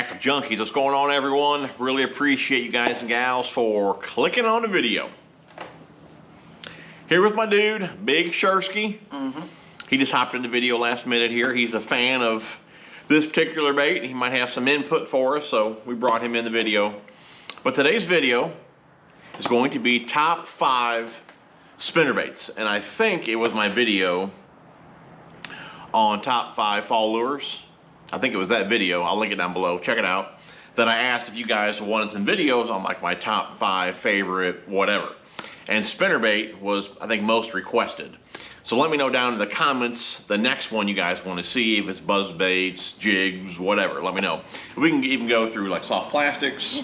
Tackle Junkies. What's going on, everyone? Really appreciate you guys and gals for clicking on the video. Here with my dude, Big Shersky. He just hopped in the video last minute here. He's a fan of this particular bait. He might have some input for us, so we brought him in the video. But today's video is going to be top 5 spinnerbaits. And I think it was my video on top 5 fall lures. I think it was that video. I'll link it down below. Check it out. That I asked if you guys wanted some videos on like my top 5 favorite whatever. And spinnerbait was, I think, most requested. So let me know down in the comments the next one you guys want to see, if it's buzz baits, jigs, whatever. Let me know. We can even go through like soft plastics,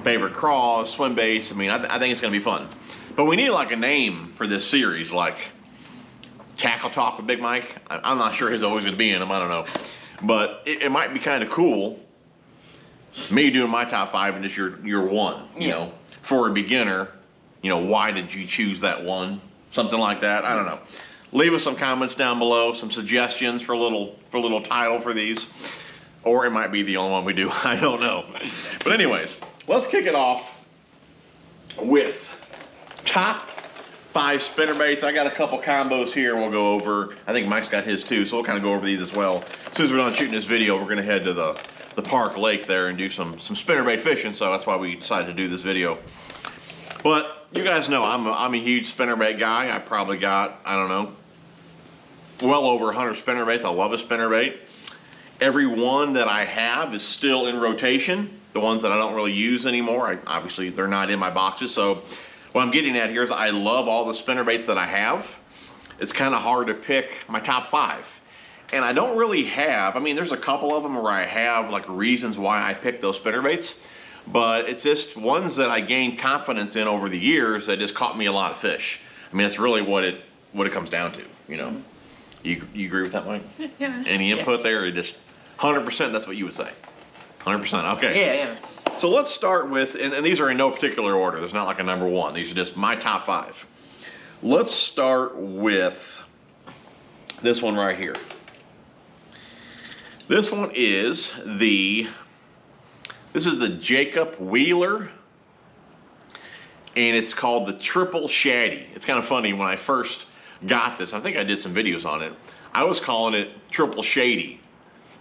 favorite craws, swim baits. I mean, I think it's going to be fun. But we need like a name for this series, like Tackle Talk with Big Mike. I'm not sure he's always going to be in them. I don't know. But it might be kind of cool, me doing my top 5 and just your one, you know, for a beginner. You know, why did you choose that one? Something like that. I don't know. Leave us some comments down below, some suggestions for a little title for these. Or it might be the only one we do. I don't know. But anyways, let's kick it off with top 5 spinnerbaits. I got a couple combos here we'll go over. I think Mike's got his too, so we'll kind of go over these as well. As soon as we're done shooting this video, we're going to head to the park lake there and do some spinnerbait fishing, so that's why we decided to do this video. But you guys know I'm a huge spinnerbait guy. I probably got, I don't know, well over 100 spinnerbaits. I love a spinnerbait. Every one that I have is still in rotation. The ones that I don't really use anymore, obviously they're not in my boxes. So what I'm getting at here is I love all the spinnerbaits that I have. It's kind of hard to pick my top 5. And I don't really have, I mean, there's a couple of them where I have like reasons why I picked those spinnerbaits. But it's just ones that I gained confidence in over the years that just caught me a lot of fish. I mean, that's really what it comes down to, you know. You agree with that, Mike? Yeah. Any input there, or just 100%, that's what you would say? 100%, okay. Yeah. So let's start with, and these are in no particular order. There's not like a number 1. These are just my top 5. Let's start with this one right here. This one is this is the Jacob Wheeler, and it's called the Triple Shaddy. It's kind of funny, when I first got this, I think I did some videos on it, I was calling it Triple Shady,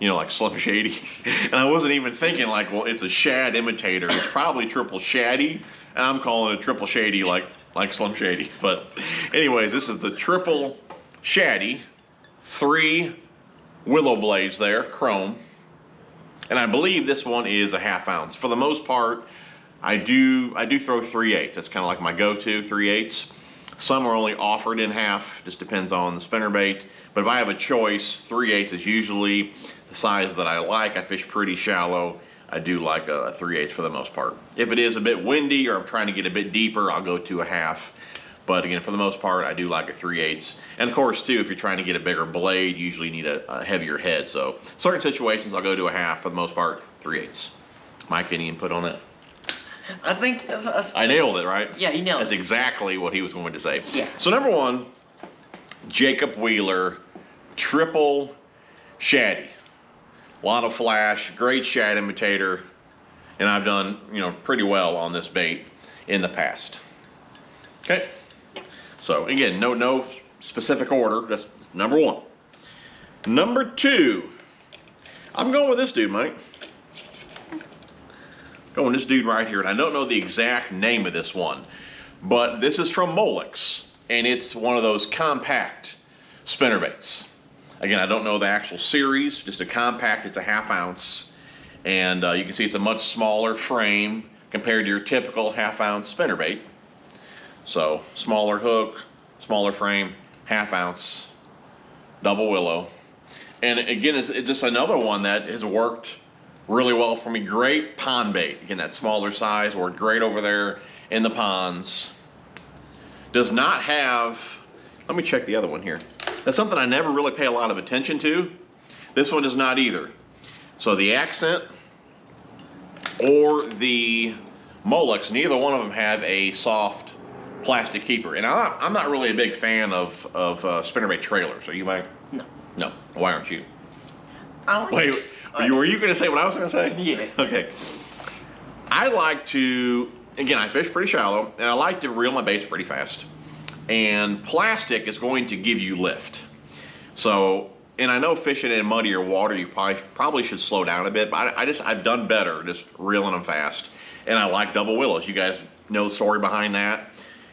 you know, like Slim Shady. And I wasn't even thinking like, well, it's a shad imitator. It's probably Triple Shaddy, and I'm calling it Triple Shady like Slim Shady. But anyways, this is the Triple Shaddy, 3 willow blades there, chrome. And I believe this one is a 1/2 ounce. For the most part, I do throw 3/8. That's kind of like my go-to, 3/8. Some are only offered in half, just depends on the spinnerbait. But if I have a choice, 3/8 is usually the size that I like. I fish pretty shallow. I do like a 3/8 for the most part. If it is a bit windy or I'm trying to get a bit deeper, I'll go to a 1/2. But again, for the most part, I do like a 3/8. And of course, too, if you're trying to get a bigger blade, you usually need a heavier head. So certain situations, I'll go to a 1/2. For the most part, 3/8. Mike, any input on that? I think that's I nailed it, right? Yeah, you nailed it. That's exactly what he was going to say. Yeah. So number 1, Jacob Wheeler, Triple Shaddy. A lot of flash, great shad imitator, and I've done, you know, pretty well on this bait in the past. Okay. So again, no specific order. That's number 1. Number 2, I'm going with this dude, Mike. Going with this dude right here, and I don't know the exact name of this one, but this is from Molex, and it's one of those compact spinnerbaits. Again, I don't know the actual series, just a compact. It's a 1/2 ounce, and you can see it's a much smaller frame compared to your typical 1/2 ounce spinnerbait. So smaller hook, smaller frame, 1/2 ounce, double willow. And again, it's just another one that has worked really well for me. Great pond bait. Again, that smaller size worked great over there in the ponds. Does not have, let me check the other one here. That's something I never really pay a lot of attention to. This one does not either. So the Accent or the Molex, neither one of them have a soft plastic keeper. And I'm not really a big fan of spinnerbait trailers. Are you, Mike? No. No. Why aren't you? I like Wait, Were you going to say what I was going to say? Yeah. Okay. I like to, again, I fish pretty shallow, and I like to reel my baits pretty fast. And plastic is going to give you lift. So, and I know fishing in muddier water, you probably should slow down a bit, but I've done better just reeling them fast. And I like double willows. You guys know the story behind that.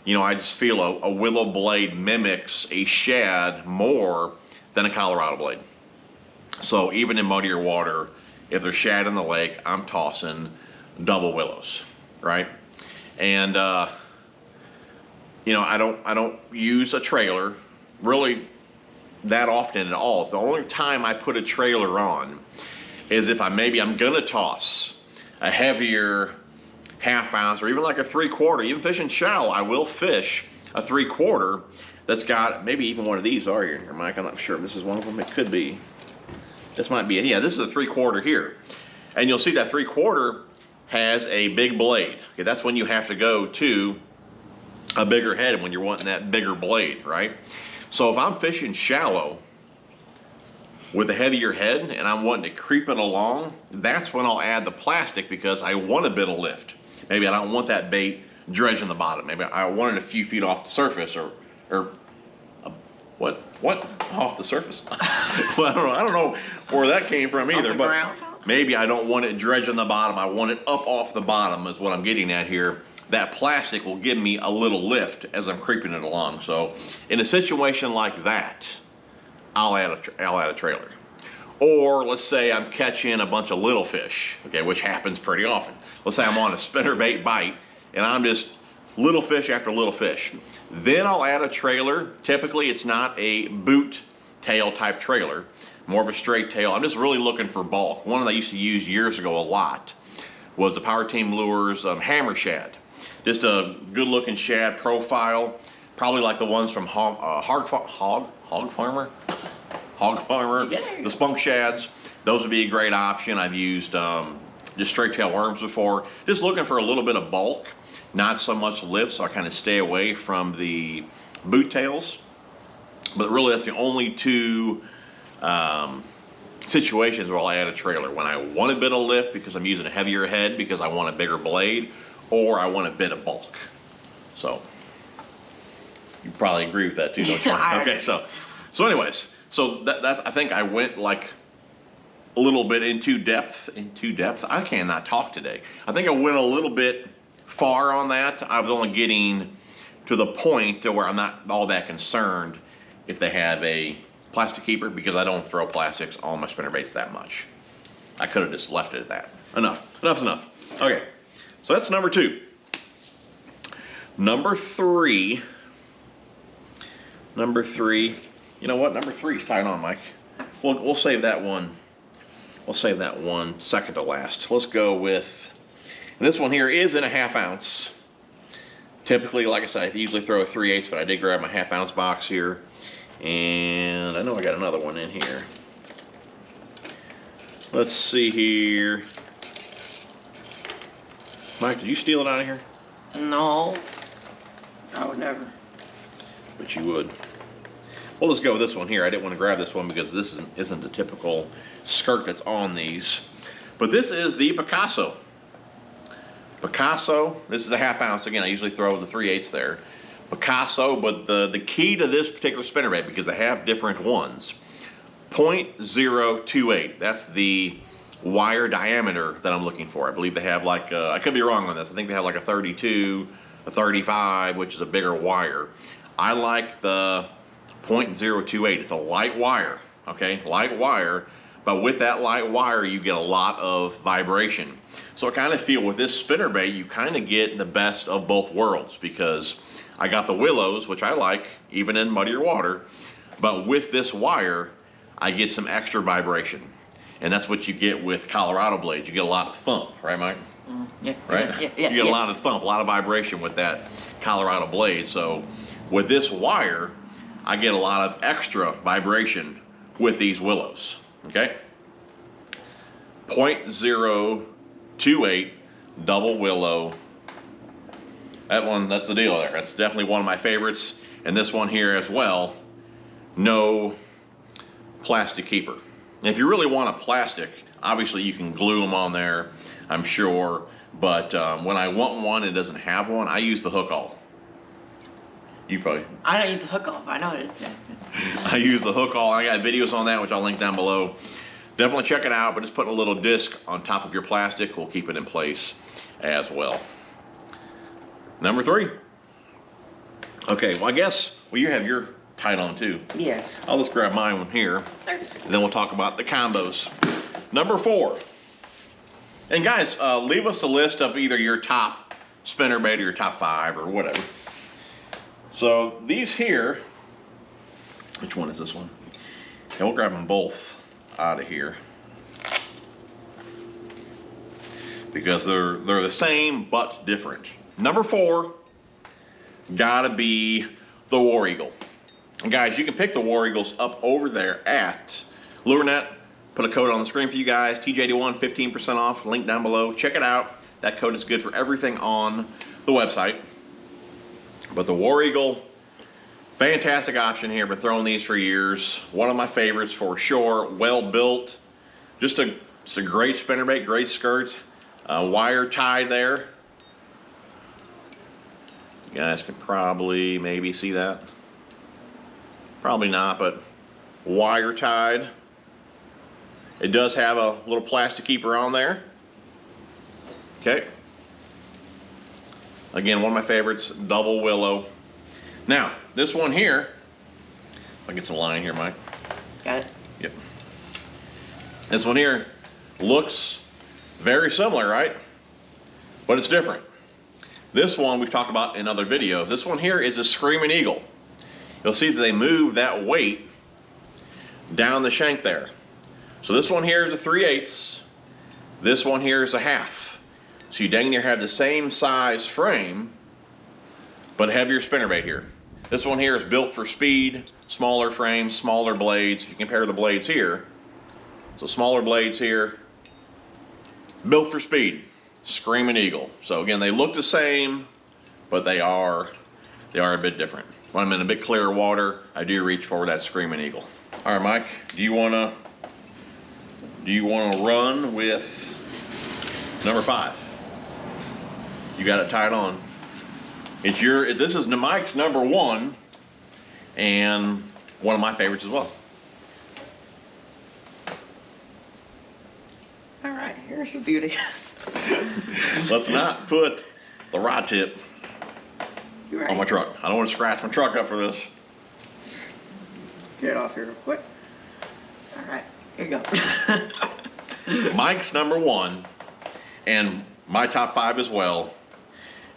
You know, I just feel a willow blade mimics a shad more than a Colorado blade. So even in muddier water, if there's shad in the lake, I'm tossing double willows, right? And you know, I don't use a trailer really that often at all. The only time I put a trailer on is if I'm gonna toss a heavier half ounce or even like a 3/4. Even fishing shallow, I will fish a 3/4 that's got maybe even one of these are here, Mike. I'm not sure if this is one of them. It could be. This might be it. Yeah, this is a 3/4 here. And you'll see that 3/4 has a big blade. Okay, that's when you have to go to a bigger head when you're wanting that bigger blade, right? So if I'm fishing shallow with a heavier head and I'm wanting to creep it along, that's when I'll add the plastic because I want a bit of lift. Maybe I don't want that bait dredging the bottom. Maybe I want it a few feet off the surface or what off the surface? Well, I don't know where that came from either, but ground? maybe I don't want it dredging the bottom. I want it up off the bottom is what I'm getting at here. That plastic will give me a little lift as I'm creeping it along. So in a situation like that, I'll add a trailer. Or let's say I'm catching a bunch of little fish, okay, which happens pretty often. Let's say I'm on a spinnerbait bite and I'm just little fish after little fish. Then I'll add a trailer. Typically it's not a boot tail type trailer, more of a straight tail. I'm just really looking for bulk. One that I used to use years ago a lot was the Power Team Lures hammer shad. Just a good looking shad profile, probably like the ones from Hog Farmer, the spunk shads. Those would be a great option. I've used just straight tail worms before. Just looking for a little bit of bulk, not so much lift, so I kind of stay away from the boot tails. But really that's the only two situations where I'll add a trailer. When I want a bit of lift because I'm using a heavier head because I want a bigger blade, or I want a bit of bulk. So you probably agree with that too, don't you? Okay, so anyways, so that's I think I went like a little bit into depth. I cannot talk today. I think I went a little bit far on that. I was only getting to the point to where I'm not all that concerned if they have a plastic keeper because I don't throw plastics on my spinnerbaits that much. I could have just left it at that. Enough's enough. Okay, so that's number 2. Number three, you know what? Number 3 is tied on, Mike. We'll save that one. We'll save that one second to last. Let's go with, this one here is in a half ounce. Typically, like I said, I usually throw a 3/8, but I did grab my half ounce box here. And I know I got another one in here. Let's see here. Mike, did you steal it out of here? No, I would never. But you would. Well, let's go with this one here. I didn't want to grab this one because this isn't the typical skirt that's on these. But this is the Picasso. Picasso, this is a half ounce. Again, I usually throw the 3/8 there. Picasso, but the key to this particular spinnerbait, because they have different ones, 0.028. That's the wire diameter that I'm looking for. I believe they have like, I could be wrong on this. I think they have like a 32, a 35, which is a bigger wire. I like the 0.028. It's a light wire, okay? Light wire, but with that light wire, you get a lot of vibration. So I kind of feel with this spinnerbait, you kind of get the best of both worlds because I got the willows, which I like, even in muddier water, but with this wire, I get some extra vibration. And that's what you get with Colorado blades. You get a lot of thump, right, Mike? Yeah. Right? Yeah, you get a lot of thump, a lot of vibration with that Colorado blade. So with this wire, I get a lot of extra vibration with these willows, okay? 0.028 double willow. That's the deal there. That's definitely one of my favorites. And this one here as well, no plastic keeper. And if you really want a plastic, Obviously, you can glue them on there, I'm sure. But when I want one, it doesn't have one, I use the hook all. You probably. I don't use the hook off. I know it. I use the hook all. I got videos on that, which I'll link down below. Definitely check it out, but just putting a little disc on top of your plastic will keep it in place as well. Number 3. Okay, well, I guess, well, you have your tied on too. Yes. I'll just grab mine one here, and then we'll talk about the combos. Number 4. And guys, leave us a list of either your top spinnerbait or your top 5 or whatever. So these here, which one is this one? And we'll grab them both out of here because they're the same but different. Number 4 gotta be the War Eagle. And guys, you can pick the War Eagles up over there at Lurenet. Put a code on the screen for you guys, TJ81, 15% off, link down below. Check it out. That code is good for everything on the website. But the War Eagle, fantastic option here. Been throwing these for years. One of my favorites for sure. Well built. Just a great spinnerbait, great skirts. Wire tied there. You guys can probably maybe see that. Probably not, but wire tied. It does have a little plastic keeper on there. Okay. Again, one of my favorites, double willow. Now, this one here, I'll get some line here, Mike. Got it? Yep. This one here looks very similar, right? But it's different. This one we've talked about in other videos. This one here is a Screaming Eagle. You'll see that they move that weight down the shank there. So this one here is a 3/8. This one here is a 1/2. So you dang near have the same size frame, but heavier spinnerbait here. This one here is built for speed, smaller frame, smaller blades. If you compare the blades here, so smaller blades here, built for speed, Screaming Eagle. So again, they look the same, but they are a bit different. When I'm in a bit clearer water, I do reach for that Screaming Eagle. All right, Mike, do you wanna run with number 5? You got it tied on. This is Mike's number 1 and one of my favorites as well. All right, here's the beauty. Let's not put the rod tip Right. on my truck. I don't want to scratch my truck up for this. Get it off here real quick. All right, here you go. Mike's number 1 and my top 5 as well.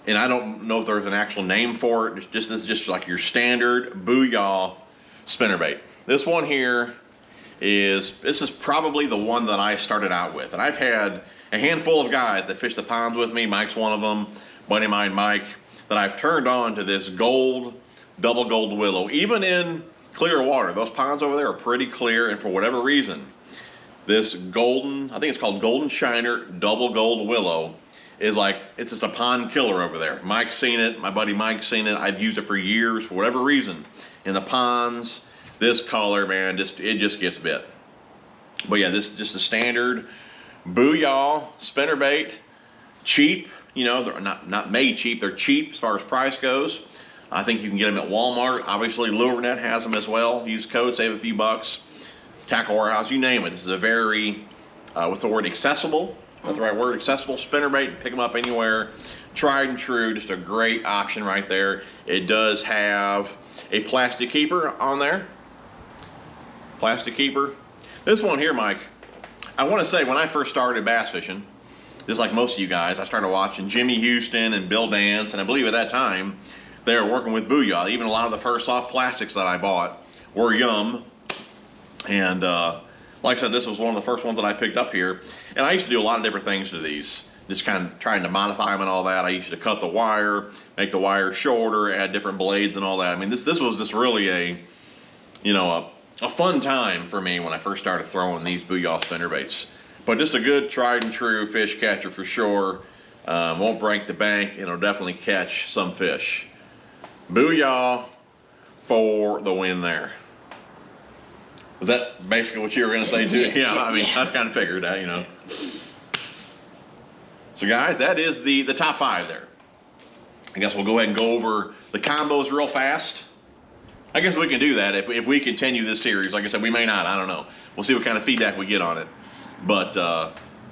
And I don't know if there's an actual name for it. This is just like your standard booyah spinnerbait. This one here is probably the one that I started out with. And I've had a handful of guys that fish the ponds with me. Mike's one of them, buddy of mine, Mike, that I've turned on to this double gold willow. Even in clear water, those ponds over there are pretty clear, and for whatever reason, this golden, I think it's called Golden Shiner double gold willow, is like, it's just a pond killer over there. Mike's seen it, my buddy Mike's seen it. I've used it for years for whatever reason. In the ponds, this color, man, it just gets bit. But yeah, this is just a standard booyah spinnerbait. Cheap, you know, they're not made cheap, they're cheap as far as price goes. I think you can get them at Walmart. Obviously, Lurenet has them as well. Use code, save a few bucks. Tackle Warehouse, you name it. This is a very, what's the word, accessible? That's the right word, accessible spinnerbait. Pick them up anywhere. Tried and true, just a great option right there. It does have a plastic keeper on there. Plastic keeper. This one here, Mike, I want to say when I first started bass fishing, just like most of you guys, I started watching Jimmy Houston and Bill Dance, and I believe at that time they were working with booyah. Even a lot of the first soft plastics that I bought were Yum. And like I said, this was one of the first ones that I picked up here. And I used to do a lot of different things to these, just kind of trying to modify them and all that. I used to cut the wire, make the wire shorter, add different blades and all that. I mean, this was just really a fun time for me when I first started throwing these booyah spinnerbaits. But just a good tried and true fish catcher for sure. Won't break the bank, and it'll definitely catch some fish. Booyah for the win there. Was that basically what you were going to say too? Yeah, I mean, I kind of figured that, you know. So guys, that is the top 5 there. I guess we'll go ahead and go over the combos real fast. I guess we can do that if we continue this series. Like I said, we may not, I don't know. We'll see what kind of feedback we get on it. But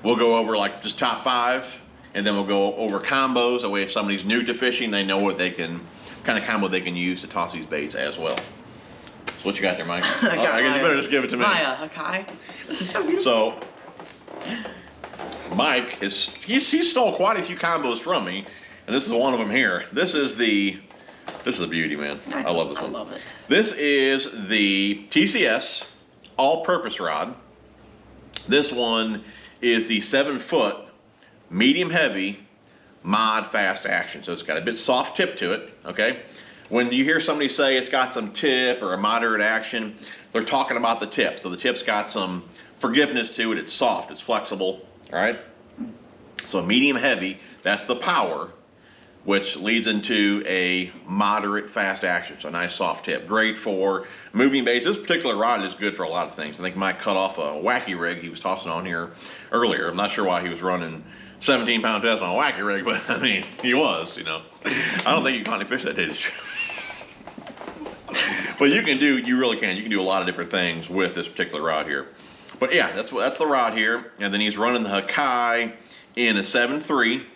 we'll go over like just top 5, and then we'll go over combos. That way if somebody's new to fishing, they know what they can, kind of combo they can use to toss these baits as well. So what you got there, Mike? I guess you better just give it to me. Okay. So Mike he stole quite a few combos from me, and this is one of them here. This is a beauty, man. I love this one. I love it. This is the TCS all-purpose rod. This one is the 7-foot medium heavy mod fast action. So it's got a bit soft tip to it, okay? When you hear somebody say it's got some tip or a moderate action, they're talking about the tip. So the tip's got some forgiveness to it. It's soft, it's flexible, all right? So medium heavy, that's the power, which leads into a moderate fast action. So a nice soft tip. Great for moving baits. This particular rod is good for a lot of things. I think Mike cut off a wacky rig he was tossing on here earlier. I'm not sure why he was running 17-pound test on a wacky rig, but I mean, he was, you know. I don't think you can fish that day, did you? But you really can. You can do a lot of different things with this particular rod here. But yeah, that's the rod here. And then he's running the Hakai in a 7.3,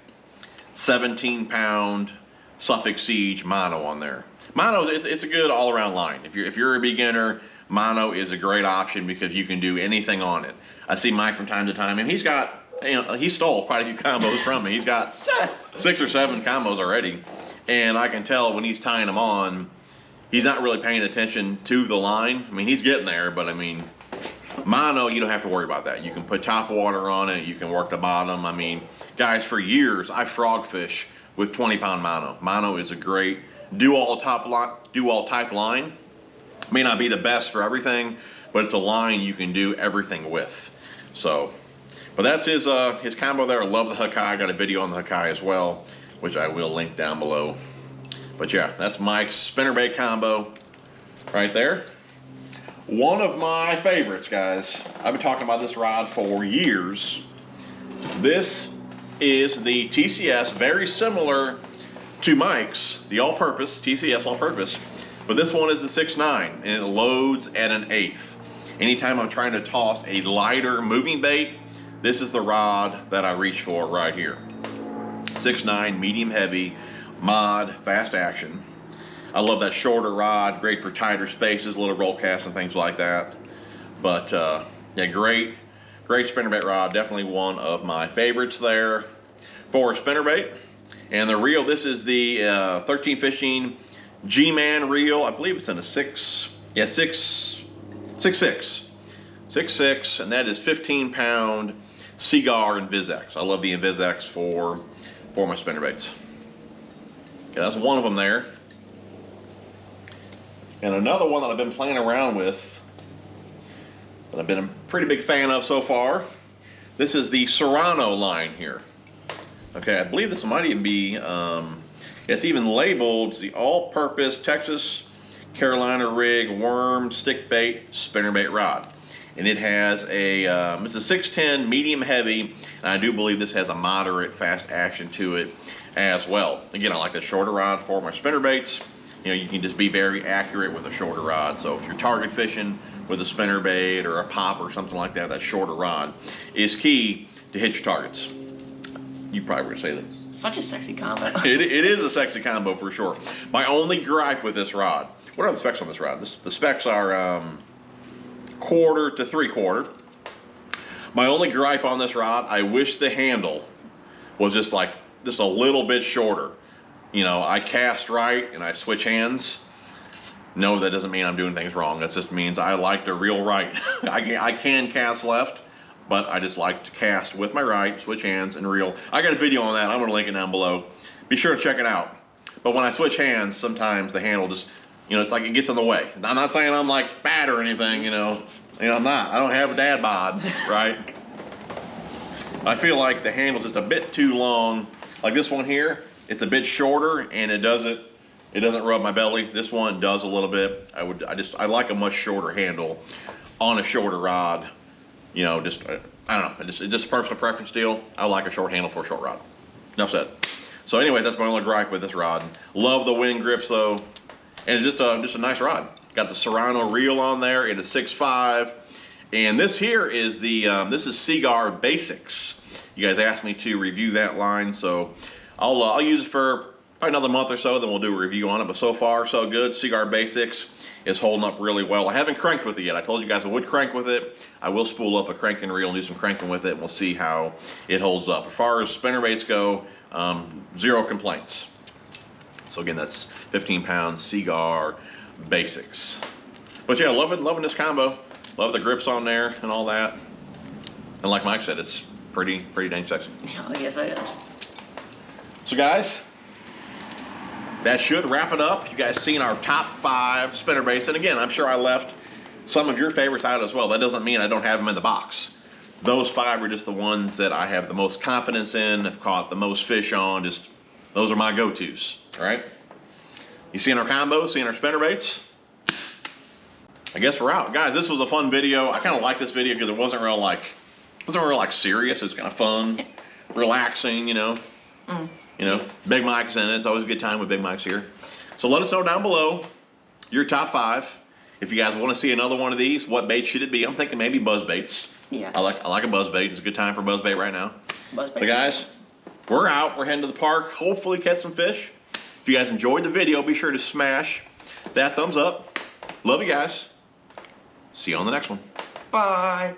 17-pound Suffolk Siege mono on there. Mono, it's a good all-around line. If you're a beginner, mono is a great option because you can do anything on it. I see Mike from time to time, and he's got, you know, he stole quite a few combos from me. He's got 6 or 7 combos already, and I can tell when he's tying them on, he's not really paying attention to the line. I mean, he's getting there, but I mean, mono, you don't have to worry about that. You can put top water on it. You can work the bottom. I mean, guys, for years, I frog fish with 20-pound mono. Mono is a great do-all type line. May not be the best for everything, but it's a line you can do everything with. So, but that's his combo there. I love the Hakai. I got a video on the Hakai as well, which I will link down below. But yeah, that's Mike's spinnerbait combo right there. One of my favorites, guys. I've been talking about this rod for years. This is the TCS, very similar to Mike's, the all-purpose, TCS all-purpose, but this one is the 6.9, and it loads at an 1/8. Anytime I'm trying to toss a lighter moving bait, this is the rod that I reach for right here. 6.9, medium heavy, mod, fast action. I love that shorter rod, great for tighter spaces, little roll casts and things like that. But yeah, great spinnerbait rod, definitely one of my favorites there for a spinnerbait. And the reel, this is the 13 Fishing G-Man reel. I believe it's in a 6.6, and that is 15-pound Cigar InvizX. I love the InvizX for my spinnerbaits. Okay, that's one of them there. And another one that I've been playing around with, that I've been a pretty big fan of so far, this is the Sano line here. Okay, I believe this might even be, it's even labeled the all-purpose Texas Carolina rig worm stick bait spinnerbait rod. And it has it's a 610 medium heavy, and I do believe this has a moderate fast action to it as well. Again, I like the shorter rod for my spinnerbaits. You know, you can just be very accurate with a shorter rod. So if you're target fishing with a spinnerbait or a pop or something like that, that shorter rod is key to hit your targets. You probably were gonna say this. Such a sexy combo. It is a sexy combo for sure. My only gripe with this rod, what are the specs on this rod? The specs are 1/4 to 3/4. My only gripe on this rod, I wish the handle was just a little bit shorter. You know, I cast right and I switch hands. No, that doesn't mean I'm doing things wrong. That just means I like to reel right. I can cast left, but I just like to cast with my right, switch hands, and reel. I got a video on that. I'm going to link it down below. Be sure to check it out. But when I switch hands, sometimes the handle just, you know, it's like it gets in the way. I'm not saying I'm like bad or anything, you know. I'm not. I don't have a dad bod, right? I feel like the handle's just a bit too long. Like this one here, it's a bit shorter and it doesn't rub my belly. This one does a little bit. I like a much shorter handle on a shorter rod. You know, just, I don't know, it's just a personal preference deal. I like a short handle for a short rod. Enough said. So anyway, that's my only gripe with this rod. Love the wind grips though. And it's just a nice rod. Got the Sano reel on there. It is 6.5. And this here is the, this is Cigar Basics. You guys asked me to review that line, so I'll use it for probably another month or so, then we'll do a review on it. But so far, so good. Cigar Basics is holding up really well. I haven't cranked with it yet. I told you guys I would crank with it. I will spool up a cranking reel and do some cranking with it, and we'll see how it holds up. As far as spinnerbaits go, 0 complaints. So again, that's 15 pounds Cigar Basics. But yeah, loving this combo. Love the grips on there and all that. And like Mike said, it's pretty dang sexy. Oh, yes, it is. So guys, that should wrap it up. You guys seen our top 5 spinnerbaits. And again, I'm sure I left some of your favorites out as well. That doesn't mean I don't have them in the box. Those 5 are just the ones that I have the most confidence in, have caught the most fish on. Just, those are my go-tos, all right? You seeing our combos, seeing our spinnerbaits? I guess we're out. Guys, this was a fun video. I kind of like this video because it wasn't real like serious. It's kind of fun, relaxing, you know. You know, Big Mike's in it. It's always a good time with Big Mike's here. So let us know down below your top 5. If you guys want to see another one of these, what bait should it be? I'm thinking maybe buzz baits. Yeah. I like a buzz bait. It's a good time for buzz bait right now. Buzz bait. But guys, we're out. We're heading to the park. Hopefully catch some fish. If you guys enjoyed the video, be sure to smash that thumbs up. Love you guys. See you on the next one. Bye.